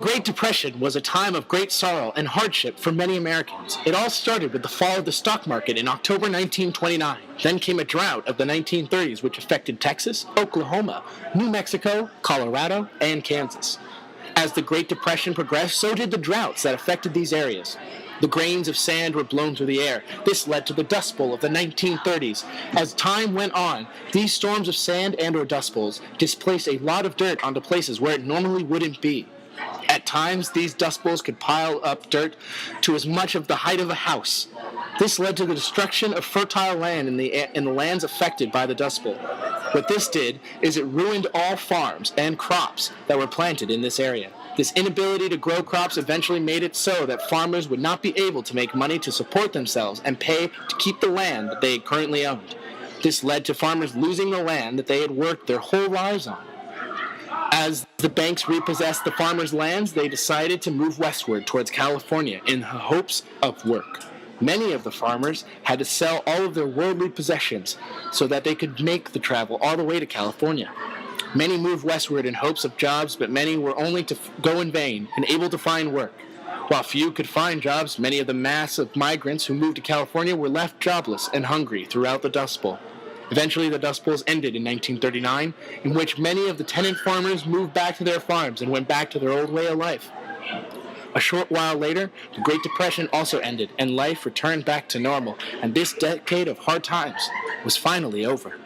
Great Depression was a time of great sorrow and hardship for many Americans. It all started with the fall of the stock market in October 1929. Then came a drought of the 1930s which affected Texas, Oklahoma, New Mexico, Colorado, and Kansas. As the Great Depression progressed, so did the droughts that affected these areas. The grains of sand were blown through the air. This led to the Dust Bowl of the 1930s. As time went on, these storms of sand and or dust bowls displaced a lot of dirt onto places where it normally wouldn't be. At times, these dust bowls could pile up dirt to as much of the height of a house. This led to the destruction of fertile land in the lands affected by the Dust Bowl. What this did is it ruined all farms and crops that were planted in this area. This inability to grow crops eventually made it so that farmers would not be able to make money to support themselves and pay to keep the land that they currently owned. This led to farmers losing the land that they had worked their whole lives on. As the banks repossessed the farmers' lands, they decided to move westward towards California in the hopes of work. Many of the farmers had to sell all of their worldly possessions so that they could make the travel all the way to California. Many moved westward in hopes of jobs, but many were only to go in vain and able to find work. While few could find jobs, many of the mass of migrants who moved to California were left jobless and hungry throughout the Dust Bowl. Eventually, the Dust Bowls ended in 1939, in which many of the tenant farmers moved back to their farms and went back to their old way of life. A short while later, the Great Depression also ended, and life returned back to normal, and this decade of hard times was finally over.